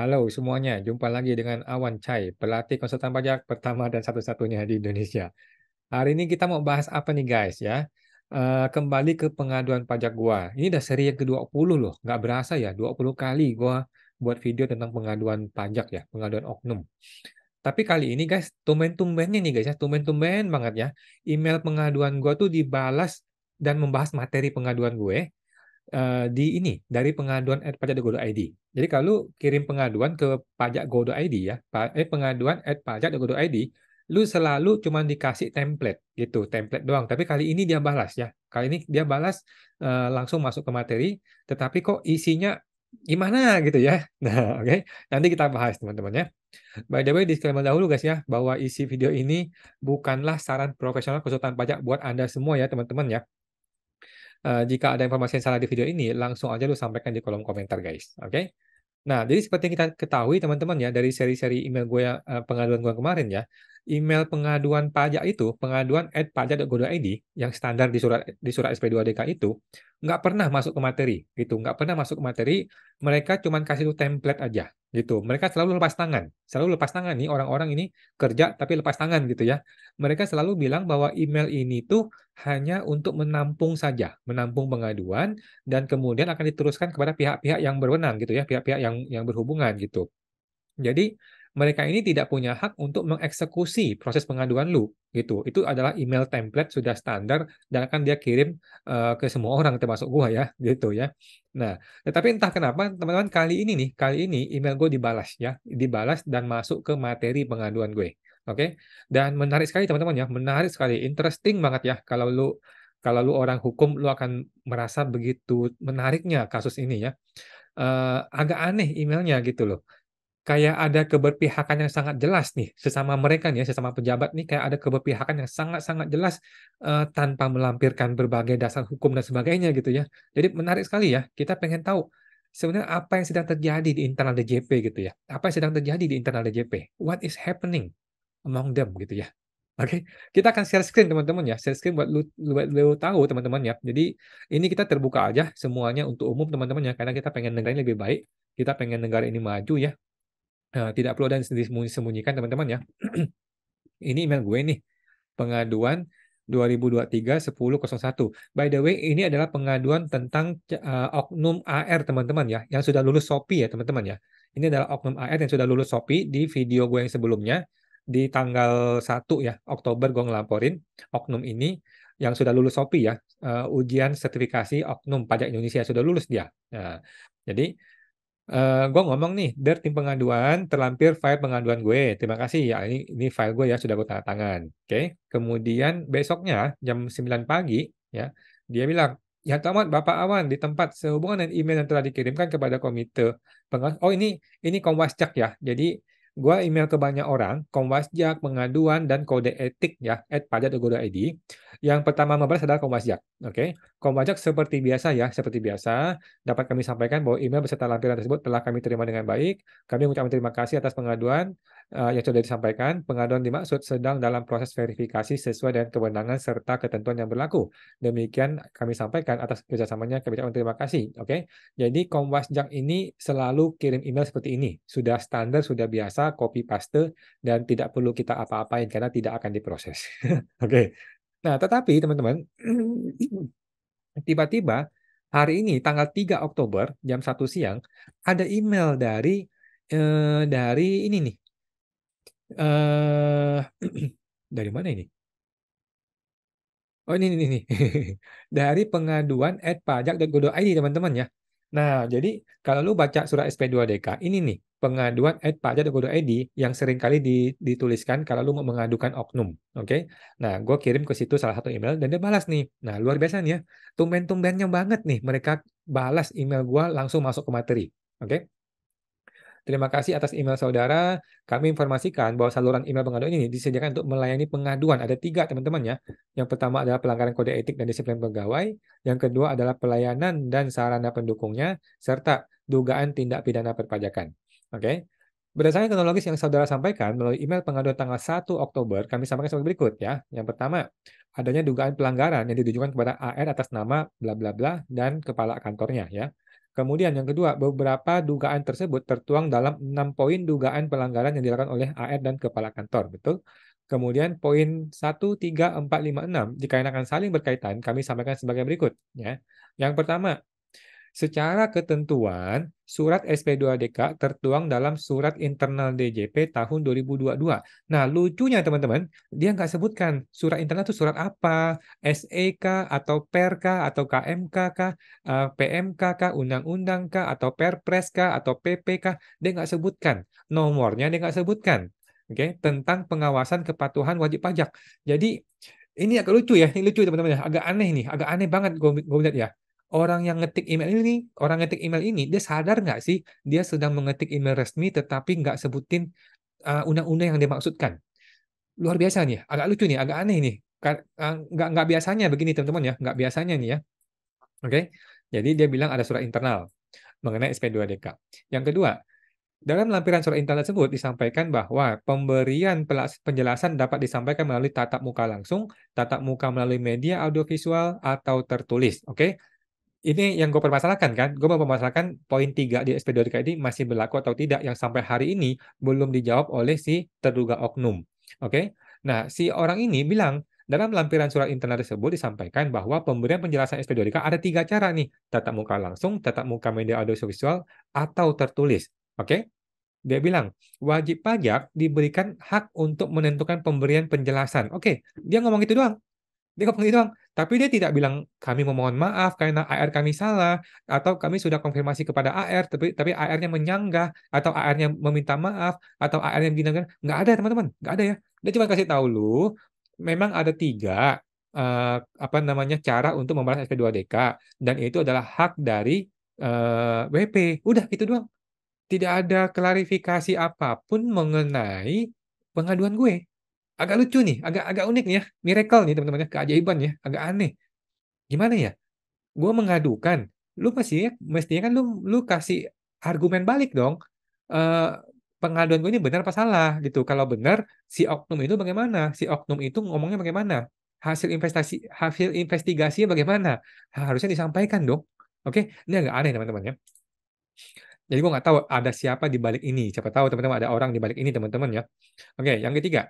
Halo semuanya, jumpa lagi dengan Awan Chai, pelatih konsultan pajak pertama dan satu-satunya di Indonesia. Hari ini kita mau bahas apa nih guys ya? Kembali ke pengaduan pajak gua. Ini udah seri yang ke-20 loh, nggak berasa ya, 20 kali gua buat video tentang pengaduan pajak ya, pengaduan oknum. Tapi kali ini guys, tumben-tumbennya nih guys ya, tumben-tumben banget ya, email pengaduan gua tuh dibalas dan membahas materi pengaduan gue di ini dari pengaduan@pajak.go.id. Jadi kalau kirim pengaduan ke pajak.go.id ya, pengaduan@pajak.go.id, lu selalu cuma dikasih template gitu, template doang. Tapi kali ini dia balas ya. Kali ini dia balas langsung masuk ke materi, tetapi kok isinya gimana gitu ya. Nah, oke. Nanti kita bahas teman-teman ya. By the way, disclaimer dahulu guys ya, bahwa isi video ini bukanlah saran profesional konsultan pajak buat Anda semua ya teman-teman ya. Jika ada informasi yang salah di video ini, langsung aja lu sampaikan di kolom komentar, guys. Oke? Nah, jadi seperti yang kita ketahui teman-teman ya, dari seri-seri email gue yang pengaduan gue kemarin ya, email pengaduan pajak itu, pengaduan@pajak.go.id yang standar di surat SP2DK itu nggak pernah masuk ke materi, gitu, nggak pernah masuk ke materi. Mereka cuma kasih lu template aja, gitu. Mereka selalu lepas tangan nih orang-orang ini kerja tapi lepas tangan gitu ya. Mereka selalu bilang bahwa email ini tuh hanya untuk menampung saja, menampung pengaduan dan kemudian akan diteruskan kepada pihak-pihak yang berwenang gitu ya, pihak-pihak yang berhubungan gitu. Jadi mereka ini tidak punya hak untuk mengeksekusi proses pengaduan lu gitu. Itu adalah email template sudah standar dan akan dia kirim ke semua orang termasuk gua ya gitu ya. Nah, tetapi entah kenapa teman-teman kali ini email gue dibalas ya, dibalas dan masuk ke materi pengaduan gue. Oke. Dan menarik sekali teman-teman ya, menarik sekali, interesting banget ya kalau lu orang hukum lu akan merasa begitu menariknya kasus ini ya. Agak aneh emailnya gitu loh. Kayak ada keberpihakan yang sangat jelas nih, sesama mereka nih ya, sesama pejabat nih kayak ada keberpihakan yang sangat-sangat jelas, tanpa melampirkan berbagai dasar hukum dan sebagainya gitu ya. Jadi menarik sekali ya, kita pengen tahu sebenarnya apa yang sedang terjadi di internal DJP gitu ya. Apa yang sedang terjadi di internal DJP? What is happening among them gitu ya. Oke, kita akan share screen teman-teman ya, share screen buat lu tahu teman-teman ya. Jadi ini kita terbuka aja semuanya untuk umum teman-teman ya, karena kita pengen negara ini lebih baik, kita pengen negara ini maju ya. Tidak perlu ada yang disembunyikan teman-teman ya. Ini email gue nih, pengaduan 2023-10-01. By the way, ini adalah pengaduan tentang oknum AR teman-teman ya, yang sudah lulus SOPI ya teman-teman ya. Ini adalah oknum AR yang sudah lulus SOPI di video gue yang sebelumnya, di tanggal 1 ya, Oktober gue ngelaporin oknum ini yang sudah lulus SOPI ya, ujian sertifikasi oknum pajak Indonesia sudah lulus dia. Nah, jadi gue ngomong nih, "Der tim pengaduan, terlampir file pengaduan gue. Terima kasih ya, ini file gue ya sudah gue tanda tangan." Oke. Kemudian besoknya jam 9 pagi ya, dia bilang, "Ya tamat Bapak Awan di tempat sehubungan dengan email yang telah dikirimkan kepada komite pengawas." Oh ini Komwasjak ya. Jadi gue email ke banyak orang, Komwasjak, pengaduan dan kode etik ya @pajak.go.id. Yang pertama membalas adalah Komwasjak. Oke. Komwasjak seperti biasa ya, seperti biasa dapat kami sampaikan bahwa email beserta lampiran tersebut telah kami terima dengan baik. Kami mengucapkan terima kasih atas pengaduan yang sudah disampaikan. Pengaduan dimaksud sedang dalam proses verifikasi sesuai dengan kewenangan serta ketentuan yang berlaku. Demikian kami sampaikan atas kerjasamanya. Kami ucapkan terima kasih. Oke, jadi Komwasjak ini selalu kirim email seperti ini. Sudah standar, sudah biasa, copy paste dan tidak perlu kita apa-apain karena tidak akan diproses. Oke. Nah, tetapi teman-teman, tiba-tiba hari ini tanggal 3 Oktober jam 1 siang ada email dari ini nih. eh dari mana ini? Oh ini nih. Dari pengaduan@pajak.go.id teman-teman ya. Nah, jadi kalau lu baca surat SP2DK, ini nih pengaduan@pajak.go.id yang sering kali dituliskan kalau lu mau mengadukan oknum. Oke. Nah, gue kirim ke situ salah satu email dan dia balas nih. Nah, luar biasa nih ya. Tumben-tumbennya banget nih mereka balas email gue langsung masuk ke materi. Oke. Terima kasih atas email saudara. Kami informasikan bahwa saluran email pengaduan ini disediakan untuk melayani pengaduan. Ada 3 teman-teman ya. Yang pertama adalah pelanggaran kode etik dan disiplin pegawai. Yang kedua adalah pelayanan dan sarana pendukungnya, serta dugaan tindak pidana perpajakan. Oke. Berdasarkan kronologis yang saudara sampaikan melalui email pengaduan tanggal 1 Oktober, kami sampaikan sebagai berikut ya. Yang pertama, adanya dugaan pelanggaran yang ditujukan kepada AR atas nama bla bla bla dan kepala kantornya ya. Kemudian yang kedua, beberapa dugaan tersebut tertuang dalam 6 poin dugaan pelanggaran yang dilakukan oleh AR dan kepala kantor, betul? Kemudian poin 1, 3, 4, 5, 6 dikarenakan saling berkaitan, kami sampaikan sebagai berikut, ya. Yang pertama, secara ketentuan, surat SP2DK tertuang dalam surat internal DJP tahun 2022. Nah, lucunya teman-teman, dia nggak sebutkan surat internal itu surat apa, SE kah, atau Per kah, atau KMK kah, PMK kah, undang-undang kah, atau Perpres kah, atau PP kah, dia nggak sebutkan. Nomornya dia nggak sebutkan. Oke, tentang pengawasan kepatuhan wajib pajak. Jadi, ini agak lucu ya, ini lucu teman-teman ya, agak aneh nih, agak aneh banget gue lihat ya. Orang ngetik email ini, dia sadar nggak sih dia sedang mengetik email resmi tetapi nggak sebutin undang-undang yang dia maksudkan. Luar biasa nih, agak lucu nih, agak aneh nih. Nggak biasanya begini teman-teman ya, nggak biasanya nih ya. Oke, jadi dia bilang ada surat internal mengenai SP2DK. Yang kedua, dalam lampiran surat internal tersebut disampaikan bahwa pemberian penjelasan dapat disampaikan melalui tatap muka langsung, tatap muka melalui media audiovisual, atau tertulis. Oke, ini yang gue permasalahkan kan, gue mempermasalahkan poin 3 di SP2DK ini masih berlaku atau tidak, yang sampai hari ini belum dijawab oleh si terduga oknum. Oke, nah si orang ini bilang, dalam lampiran surat internal tersebut disampaikan bahwa pemberian penjelasan SP2DK ada 3 cara nih, tatap muka langsung, tatap muka media audiovisual, atau tertulis. Oke, dia bilang, wajib pajak diberikan hak untuk menentukan pemberian penjelasan. Oke, dia ngomong itu doang. Dia ngomong gitu doang, tapi dia tidak bilang, "Kami memohon maaf karena AR kami salah," atau "Kami sudah konfirmasi kepada AR, tapi AR-nya menyanggah," atau AR-nya meminta maaf, atau AR-nya begini. Nggak ada teman-teman, nggak ada ya. Dia cuma kasih tahu lu, memang ada 3 apa namanya, cara untuk membalas SP2DK, dan itu adalah hak dari WP. Udah, itu doang. Tidak ada klarifikasi apapun mengenai pengaduan gue. Agak lucu nih, agak agak unik nih ya, miracle nih teman-teman ya, keajaiban ya, agak aneh. Gimana ya? Gue mengadukan, lu mestinya kan lu lu kasih argumen balik dong. Eh, Pengaduan gue ini benar apa salah gitu. Kalau benar, si oknum itu bagaimana? Si oknum itu ngomongnya bagaimana? Hasil investigasinya bagaimana? Harusnya disampaikan dong. Oke, ini agak aneh teman-teman ya. Jadi gue nggak tahu ada siapa di balik ini. Siapa tahu teman-teman ada orang di balik ini teman-teman ya. Oke, yang ketiga.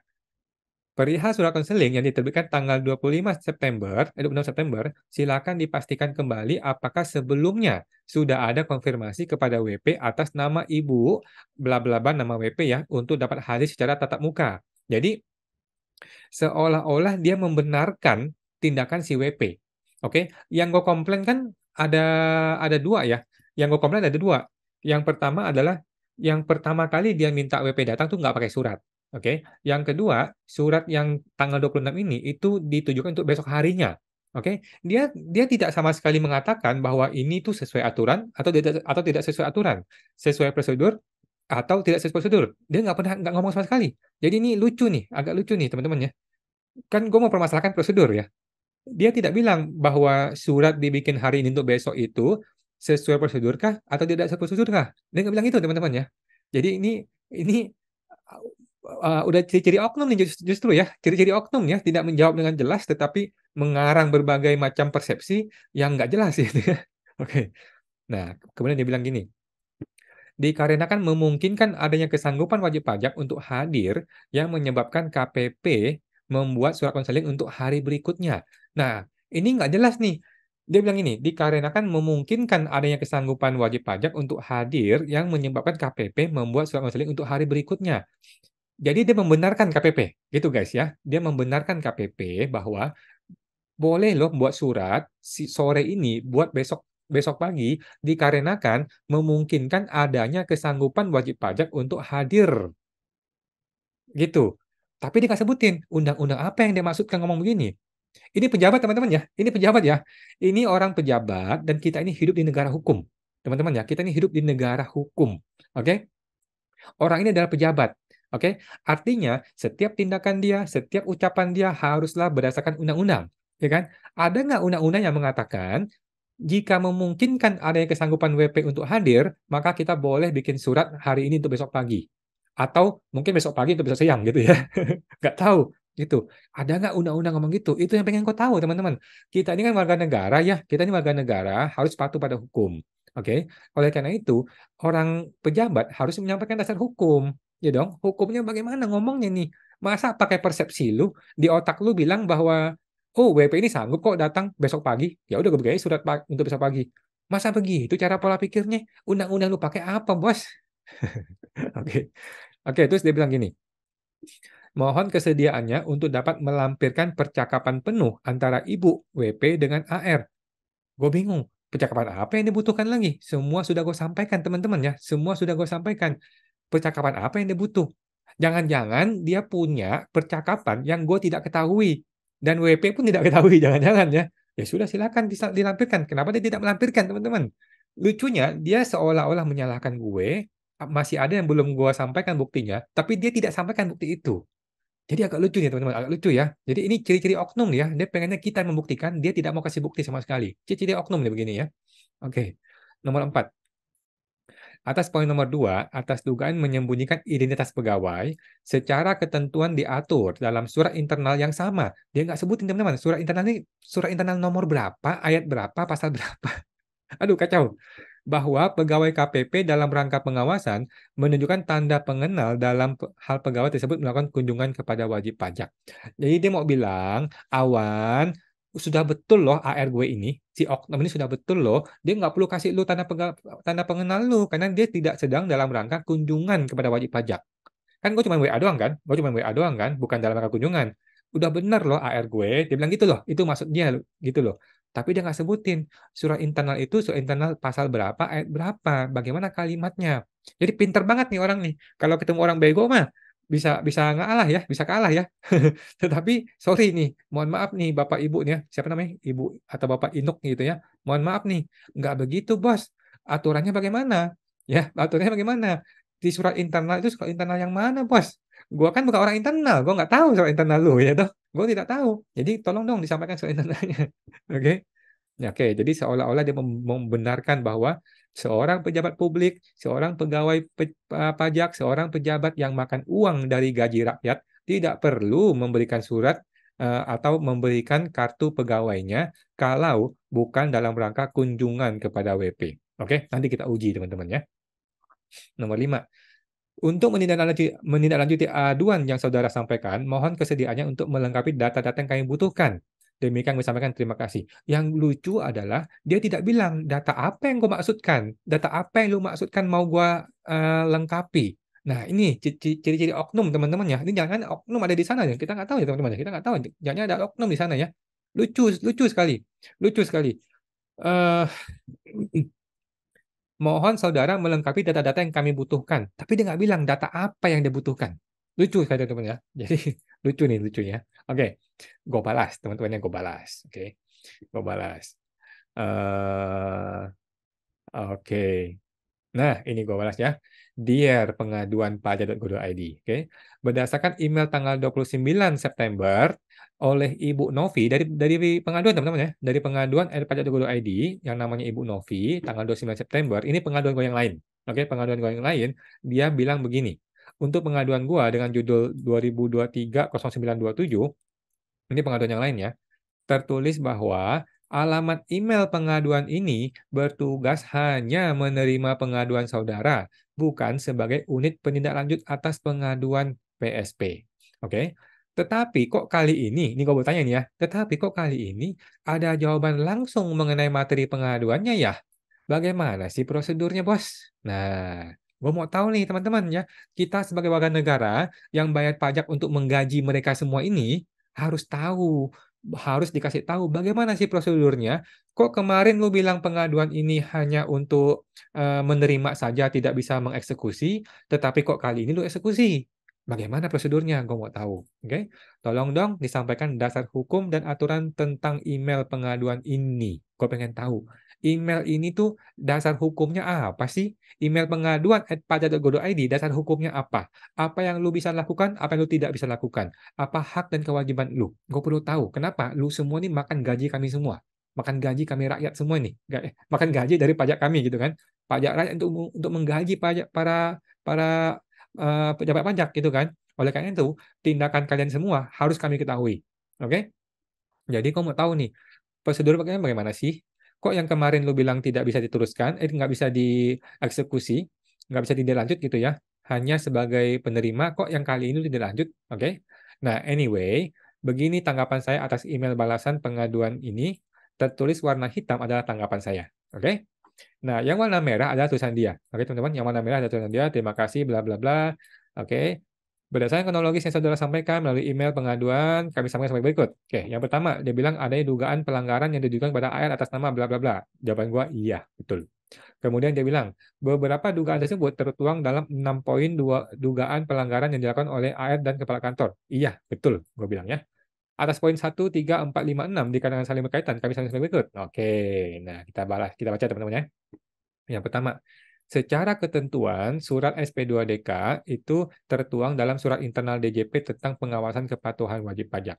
Perihal surat konseling yang diterbitkan tanggal 26 September, silakan dipastikan kembali apakah sebelumnya sudah ada konfirmasi kepada WP atas nama Ibu bla bla bla nama WP ya untuk dapat hadir secara tatap muka. Jadi seolah-olah dia membenarkan tindakan si WP. Oke, yang gue komplain kan ada 2 ya. Yang gue komplain ada 2. Yang pertama adalah yang pertama kali dia minta WP datang tuh nggak pakai surat. Oke, yang kedua, surat yang tanggal 26 ini itu ditujukan untuk besok harinya. Oke, dia tidak sama sekali mengatakan bahwa ini tuh sesuai aturan atau tidak sesuai aturan, sesuai prosedur atau tidak sesuai prosedur. Dia nggak ngomong sama sekali. Jadi ini lucu nih, agak lucu nih teman-teman ya. Kan gue mau permasalahkan prosedur ya. Dia tidak bilang bahwa surat dibikin hari ini untuk besok itu sesuai prosedur kah atau tidak sesuai prosedur kah. Dia nggak bilang itu teman-teman ya. Jadi ini udah ciri-ciri oknum nih justru ya. Ciri-ciri oknum ya, tidak menjawab dengan jelas tetapi mengarang berbagai macam persepsi yang nggak jelas gitu ya. Oke. Nah, kemudian dia bilang gini, dikarenakan memungkinkan adanya kesanggupan wajib pajak untuk hadir yang menyebabkan KPP membuat surat konseling untuk hari berikutnya. Nah, ini nggak jelas nih. Dia bilang ini, dikarenakan memungkinkan adanya kesanggupan wajib pajak untuk hadir yang menyebabkan KPP membuat surat konseling untuk hari berikutnya. Jadi dia membenarkan KPP, gitu guys ya. Dia membenarkan KPP bahwa boleh loh buat surat si sore ini buat besok besok pagi dikarenakan memungkinkan adanya kesanggupan wajib pajak untuk hadir, gitu. Tapi dia nggak sebutin undang-undang apa yang dia maksudkan ngomong begini. Ini pejabat teman-teman ya, ini pejabat ya. Ini orang pejabat dan kita ini hidup di negara hukum. Teman-teman ya, kita ini hidup di negara hukum. Oke? Orang ini adalah pejabat. Oke? Artinya setiap tindakan dia, setiap ucapan dia haruslah berdasarkan undang-undang. Ya kan? Ada nggak undang-undang yang mengatakan jika memungkinkan adanya kesanggupan WP untuk hadir, maka kita boleh bikin surat hari ini untuk besok pagi. Atau mungkin besok pagi untuk besok siang gitu ya. Nggak tahu gitu. Ada nggak undang-undang ngomong gitu? Itu yang pengen kau tahu teman-teman. Kita ini kan warga negara ya. Kita ini warga negara harus patuh pada hukum. Oke, oleh karena itu, orang pejabat harus menyampaikan dasar hukum, ya dong. Hukumnya bagaimana ngomongnya nih? Masa pakai persepsi lu, di otak lu bilang bahwa, "Oh, WP ini sanggup kok datang besok pagi." Ya udah gue bikin aja surat untuk besok pagi. Masa begitu cara pola pikirnya? Undang-undang lu pakai apa, Bos? Oke. Oke, terus dia bilang gini, "Mohon kesediaannya untuk dapat melampirkan percakapan penuh antara Ibu WP dengan AR." Gue bingung, percakapan apa yang dibutuhkan lagi? Semua sudah gue sampaikan teman-teman ya, semua sudah gue sampaikan. Percakapan apa yang dia butuh? Jangan-jangan dia punya percakapan yang gue tidak ketahui dan WP pun tidak ketahui, jangan-jangan ya. Ya sudah silakan dilampirkan. Kenapa dia tidak melampirkan, teman-teman? Lucunya dia seolah-olah menyalahkan gue, masih ada yang belum gue sampaikan buktinya, tapi dia tidak sampaikan bukti itu. Jadi agak lucu nih teman-teman, agak lucu ya. Jadi ini ciri-ciri oknum nih ya. Dia pengennya kita yang membuktikan, dia tidak mau kasih bukti sama sekali. Ciri-ciri oknum nih begini ya. Oke. Nomor 4. Atas poin nomor 2, atas dugaan menyembunyikan identitas pegawai, secara ketentuan diatur dalam surat internal yang sama. Dia nggak sebutin teman-teman, surat internal ini surat internal nomor berapa, ayat berapa, pasal berapa. Aduh, kacau. Bahwa pegawai KPP dalam rangka pengawasan menunjukkan tanda pengenal dalam hal pegawai tersebut melakukan kunjungan kepada wajib pajak. Jadi dia mau bilang, Awan, sudah betul loh AR gue ini, si oknum ini sudah betul loh, dia nggak perlu kasih lu tanda pengenal lu, karena dia tidak sedang dalam rangka kunjungan kepada wajib pajak. Kan gue cuma WA doang kan? Gue cuma WA doang kan? Bukan dalam rangka kunjungan. Udah bener loh AR gue. Dia bilang gitu loh. Itu maksudnya gitu loh. Tapi dia nggak sebutin. Surat internal itu surat internal pasal berapa, ayat berapa. Bagaimana kalimatnya. Jadi pinter banget nih orang nih. Kalau ketemu orang bego mah bisa bisa ngalah ya, bisa kalah ya. Tetapi sorry nih, mohon maaf nih Bapak Ibu nih ya. Siapa namanya? Ibu atau Bapak Inuk gitu ya. Mohon maaf nih, nggak begitu bos. Aturannya bagaimana? Ya, aturannya bagaimana? Di surat internal itu surat internal yang mana, Bos? Gua kan bukan orang internal, gua nggak tahu surat internal lu, ya toh. Gua tidak tahu. Jadi tolong dong disampaikan surat internalnya. Oke? Ya, oke, jadi seolah-olah dia membenarkan bahwa seorang pejabat publik, seorang pegawai pajak, seorang pejabat yang makan uang dari gaji rakyat tidak perlu memberikan surat atau memberikan kartu pegawainya kalau bukan dalam rangka kunjungan kepada WP. Oke, nanti kita uji teman-teman ya. Nomor 5. Untuk menindaklanjuti aduan yang saudara sampaikan, mohon kesediaannya untuk melengkapi data-data yang kami butuhkan. Demikian kami sampaikan terima kasih. Yang lucu adalah dia tidak bilang data apa yang gue maksudkan, data apa yang lu maksudkan mau gue lengkapi. Nah ini ciri-ciri oknum teman-teman ya. Ini jangan oknum ada di sana ya. Kita nggak tahu ya teman-teman ya. Kita nggak tahu. Jangan ada oknum di sana ya. Lucu, lucu sekali, lucu sekali. Eh, Mohon saudara melengkapi data-data yang kami butuhkan. Tapi dia nggak bilang data apa yang dia butuhkan. Lucu sekali teman-teman ya. Jadi lucu nih lucunya. Oke, gue balas teman-teman yang gue balas. Oke, gue balas. eh Oke. Nah, ini gue balas ya. Dear pengaduan pajak.go.id. Oke. Berdasarkan email tanggal 29 September oleh Ibu Novi dari pengaduan teman-teman ya. Dari pengaduan pajak.go.id yang namanya Ibu Novi tanggal 29 September. Ini pengaduan gue yang lain. Oke, pengaduan gue yang lain dia bilang begini. Untuk pengaduan gue dengan judul 2023-0927, ini pengaduan yang lain ya, tertulis bahwa alamat email pengaduan ini bertugas hanya menerima pengaduan saudara, bukan sebagai unit penindaklanjut atas pengaduan PSP. Oke. Tetapi kok kali ini gue bertanya nih ya, tetapi kok kali ini ada jawaban langsung mengenai materi pengaduannya ya? Bagaimana sih prosedurnya, Bos? Nah, gue mau tahu nih teman-teman ya, kita sebagai warga negara yang bayar pajak untuk menggaji mereka semua ini harus tahu, harus dikasih tahu bagaimana sih prosedurnya. Kok kemarin lu bilang pengaduan ini hanya untuk menerima saja tidak bisa mengeksekusi, tetapi kok kali ini lu eksekusi? Bagaimana prosedurnya? Gue mau tahu. Oke, tolong dong disampaikan dasar hukum dan aturan tentang email pengaduan ini. Gue pengen tahu. Email ini tuh dasar hukumnya apa sih? Email pengaduan @pajak.go.id, dasar hukumnya apa? Apa yang lu bisa lakukan, apa yang lu tidak bisa lakukan? Apa hak dan kewajiban lu? Gue perlu tahu. Kenapa? Lu semua ini makan gaji kami semua. Makan gaji kami rakyat semua nih. Makan gaji dari pajak kami gitu kan. Pajak rakyat untuk menggaji pajak para para pejabat pajak gitu kan. Oleh karena itu, tindakan kalian semua harus kami ketahui. Oke? Jadi kamu mau tahu nih, prosedur bagaimana sih? kok yang kemarin lu bilang tidak bisa diteruskan, nggak bisa dieksekusi, nggak bisa dilanjut gitu ya, hanya sebagai penerima, kok yang kali ini lu dilanjut, oke? Nah, anyway, begini tanggapan saya atas email balasan pengaduan ini, tertulis warna hitam adalah tanggapan saya, oke? Nah, yang warna merah adalah tulisan dia. Oke, teman-teman, yang warna merah adalah tulisan dia. Terima kasih, bla bla bla. Oke. Berdasarkan kronologis yang saudara sampaikan melalui email pengaduan, kami sampaikan sebagai berikut. Oke, yang pertama, dia bilang adanya dugaan pelanggaran yang ditujukan pada AR atas nama bla bla bla. Jawaban gua iya, betul. Kemudian dia bilang, beberapa dugaan tersebut tertuang dalam 6 poin dugaan pelanggaran yang dilakukan oleh AR dan kepala kantor. Iya, betul, gue bilang ya. Atas poin 1, 3, 4, 5, 6 dikarenakan saling berkaitan, kami sampaikan sebagai berikut. Oke, nah kita baca teman-teman ya. Yang pertama, secara ketentuan surat SP2DK itu tertuang dalam surat internal DJP tentang pengawasan kepatuhan wajib pajak.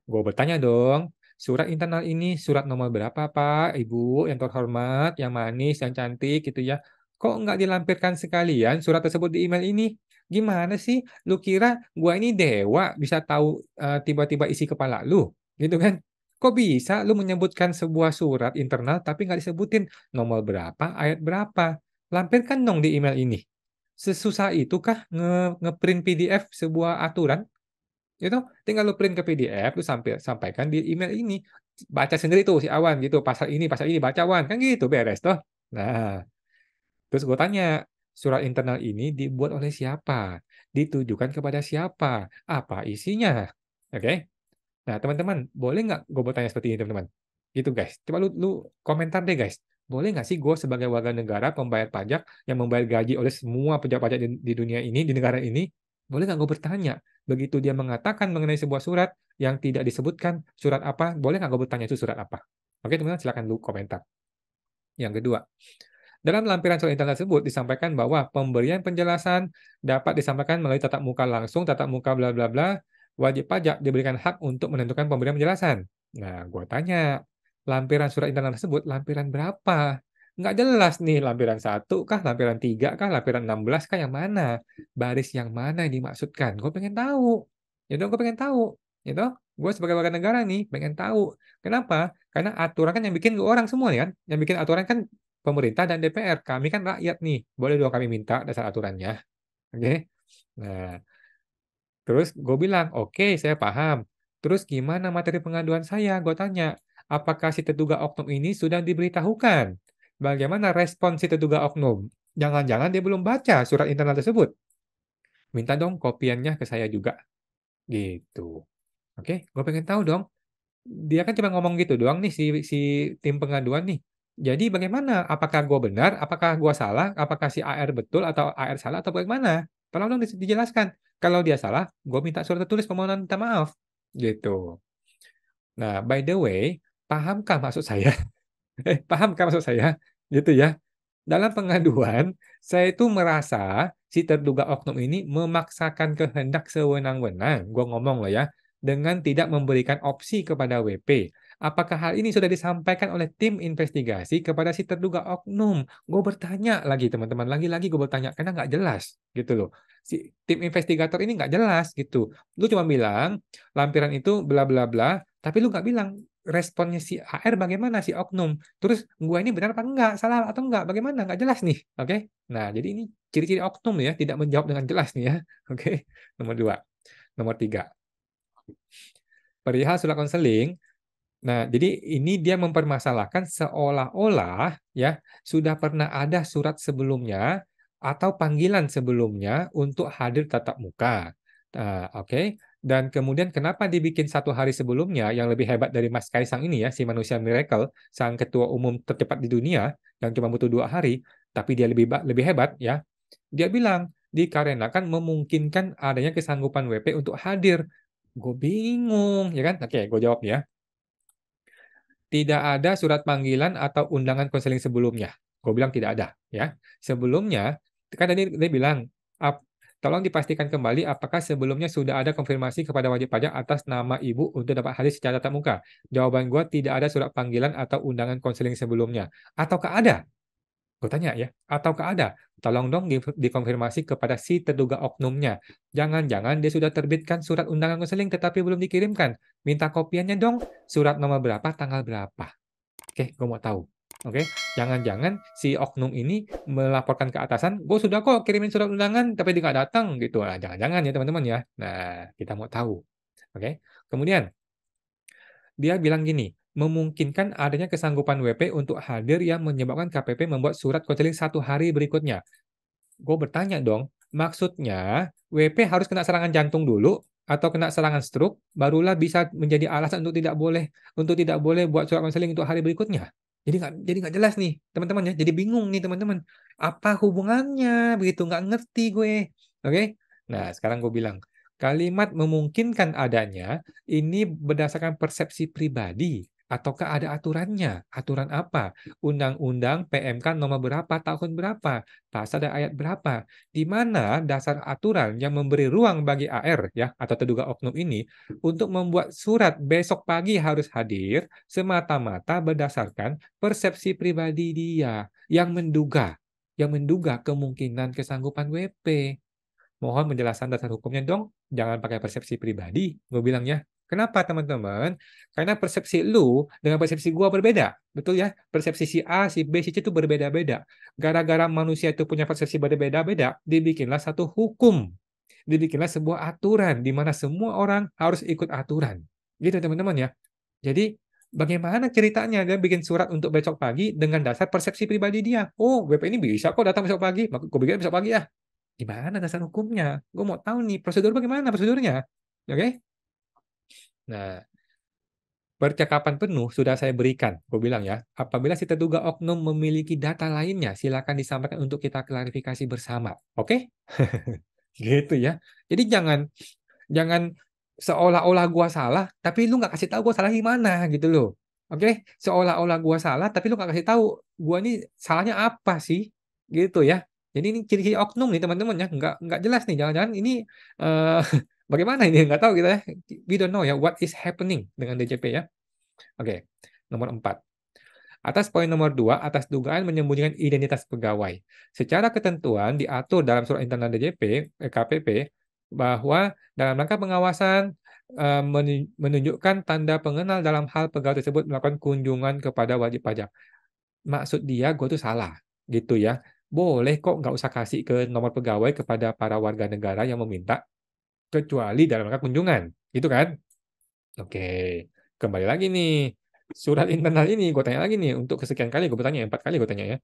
Gue bertanya dong, surat internal ini surat nomor berapa Pak, Ibu yang terhormat, yang manis, yang cantik gitu ya. Kok nggak dilampirkan sekalian surat tersebut di email ini? Gimana sih? Lu kira gua ini dewa bisa tahu tiba-tiba isi kepala lu? Gitu kan? Kok bisa lu menyebutkan sebuah surat internal tapi nggak disebutin nomor berapa, ayat berapa? Lampirkan dong di email ini. Sesusah itukah ngeprint PDF sebuah aturan? Itu tinggal lu print ke PDF, lu sampaikan di email ini. Baca sendiri tuh si Awan gitu, pasal ini baca Wan, kan gitu beres toh. Nah, terus gue tanya, surat internal ini dibuat oleh siapa? Ditujukan kepada siapa? Apa isinya? Oke? Nah, teman-teman, boleh nggak gue bertanya seperti ini, teman-teman? Gitu, guys. Coba lu komentar deh, guys. Boleh nggak sih gue sebagai warga negara, pembayar pajak, yang membayar gaji oleh semua pejabat pajak di dunia ini, di negara ini, boleh nggak gue bertanya? Begitu dia mengatakan mengenai sebuah surat yang tidak disebutkan surat apa, boleh nggak gue bertanya itu surat apa? Oke, teman-teman, silakan lu komentar. Yang kedua, dalam lampiran surat internal tersebut disampaikan bahwa pemberian penjelasan dapat disampaikan melalui tatap muka langsung, tatap muka bla bla bla. Wajib pajak diberikan hak untuk menentukan pemberian penjelasan. Nah, gue tanya, lampiran surat internal tersebut lampiran berapa? Nggak jelas nih, lampiran 1 kah, lampiran 3 kah, lampiran 16 kah, yang mana? Baris yang mana yang dimaksudkan? Gue pengen tahu. Ya dong, gue pengen tahu. Gitu. Gue sebagai warga negara nih, pengen tahu. Kenapa? Karena aturan kan yang bikin orang semua nih kan. Yang bikin aturan kan pemerintah dan DPR. Kami kan rakyat nih. Boleh dong kami minta dasar aturannya. Oke. Nah, terus gue bilang, oke, saya paham. Terus gimana materi pengaduan saya? Gue tanya, apakah si terduga oknum ini sudah diberitahukan? Bagaimana respon si terduga oknum? Jangan-jangan dia belum baca surat internal tersebut. Minta dong kopiannya ke saya juga. Gitu. Oke, gue pengen tahu dong. Dia kan cuma ngomong gitu doang nih si tim pengaduan nih. Jadi bagaimana? Apakah gue benar? Apakah gue salah? Apakah si AR betul atau AR salah atau bagaimana? Tolong dong dijelaskan. Kalau dia salah, gue minta surat tertulis permohonan minta maaf. Gitu. Nah, by the way, pahamkah maksud saya? Pahamkah maksud saya? Gitu ya. Dalam pengaduan, saya itu merasa si terduga oknum ini memaksakan kehendak sewenang-wenang, gue ngomong loh ya, dengan tidak memberikan opsi kepada WP. Apakah hal ini sudah disampaikan oleh tim investigasi kepada si terduga oknum? Gue bertanya lagi teman-teman, lagi-lagi gue bertanya karena nggak jelas gitu loh. Si tim investigator ini nggak jelas gitu. Lu cuma bilang lampiran itu bla bla bla, tapi lu nggak bilang responnya si HR bagaimana si oknum. Terus gua ini benar apa enggak, salah atau enggak, bagaimana? Enggak jelas nih. Oke. Nah, jadi ini ciri-ciri oknum ya, tidak menjawab dengan jelas nih ya. Oke. Nomor 2. Nomor 3. Perihal surat konseling. Nah, jadi ini dia mempermasalahkan seolah-olah ya sudah pernah ada surat sebelumnya atau panggilan sebelumnya untuk hadir tatap muka. Nah, oke. Dan kemudian kenapa dibikin 1 hari sebelumnya yang lebih hebat dari Mas Kaisang ini ya, si manusia miracle, sang ketua umum tercepat di dunia yang cuma butuh 2 hari, tapi dia lebih hebat ya. Dia bilang dikarenakan memungkinkan adanya kesanggupan WP untuk hadir. Gue bingung ya kan? Oke, gue jawab ya. Tidak ada surat panggilan atau undangan konseling sebelumnya. Gue bilang tidak ada, ya. Sebelumnya, kan tadi dia bilang, tolong dipastikan kembali apakah sebelumnya sudah ada konfirmasi kepada wajib pajak atas nama ibu untuk dapat hadir secara tatap muka. Jawaban gue tidak ada surat panggilan atau undangan konseling sebelumnya. Ataukah ada? Gue tanya ya, ataukah ada? Tolong dong dikonfirmasi kepada si terduga oknumnya. Jangan-jangan dia sudah terbitkan surat undangan konseling tetapi belum dikirimkan. Minta kopiannya dong, surat nomor berapa, tanggal berapa. Oke, gue mau tahu. Oke, jangan-jangan si oknum ini melaporkan ke atasan, "Gue sudah kok kirimin surat undangan, tapi dia nggak datang," gitu. Nah, jangan-jangan ya teman-teman ya. Nah, kita mau tahu. Oke, kemudian dia bilang gini, memungkinkan adanya kesanggupan WP untuk hadir yang menyebabkan KPP membuat surat konseling 1 hari berikutnya. Gue bertanya dong, maksudnya WP harus kena serangan jantung dulu atau kena serangan stroke barulah bisa menjadi alasan untuk tidak boleh buat surat konseling untuk hari berikutnya? Jadi nggak jelas nih, teman-teman ya. Jadi bingung nih teman-teman. Apa hubungannya begitu? Nggak ngerti gue. Oke. Nah, sekarang gue bilang, kalimat memungkinkan adanya ini berdasarkan persepsi pribadi ataukah ada aturannya? Aturan apa? Undang-Undang PMK nomor berapa tahun berapa? Pasal dan ayat berapa, di mana dasar aturan yang memberi ruang bagi AR ya atau terduga oknum ini untuk membuat surat besok pagi harus hadir semata-mata berdasarkan persepsi pribadi dia yang menduga kemungkinan kesanggupan WP. Mohon penjelasan dasar hukumnya dong, jangan pakai persepsi pribadi, gue bilangnya. Kenapa teman-teman? Karena persepsi lu dengan persepsi gua berbeda, betul ya? Persepsi si A, si B, si C itu berbeda-beda. Gara-gara manusia itu punya persepsi berbeda-beda, dibikinlah satu hukum. Dibikinlah sebuah aturan di mana semua orang harus ikut aturan. Gitu teman-teman ya. Jadi bagaimana ceritanya dia bikin surat untuk besok pagi dengan dasar persepsi pribadi dia. Oh, WP ini bisa kok datang besok pagi. Gue bikin besok pagi ya. Gimana dasar hukumnya? Gue mau tahu nih, prosedur bagaimana prosedurnya? Oke? Nah, percakapan penuh sudah saya berikan, gue bilang ya. Apabila si terduga oknum memiliki data lainnya, silakan disampaikan untuk kita klarifikasi bersama. Oke? Gitu ya. Jadi jangan jangan seolah-olah gua salah, tapi lu nggak kasih tahu gua salah gimana gitu loh. Oke? Seolah-olah gua salah, tapi lu nggak kasih tahu gua nih salahnya apa sih? Gitu ya. Jadi ini ciri-ciri oknum nih teman-teman ya, nggak jelas nih. Jangan-jangan ini eh, bagaimana ini? Nggak tahu kita ya. We don't know ya what is happening dengan DJP ya. Oke, nomor 4. Atas poin nomor 2, atas dugaan menyembunyikan identitas pegawai. Secara ketentuan diatur dalam surat internal DJP, KPP, bahwa dalam rangka pengawasan menunjukkan tanda pengenal dalam hal pegawai tersebut melakukan kunjungan kepada wajib pajak. Maksud dia, gue tuh salah, gitu ya. Boleh kok nggak usah kasih ke nomor pegawai kepada para warga negara yang meminta, kecuali dalam rangka kunjungan, gitu kan? Oke, kembali lagi nih. Surat internal ini gue tanya lagi nih, untuk kesekian kali gue bertanya, 4 kali gue tanya ya.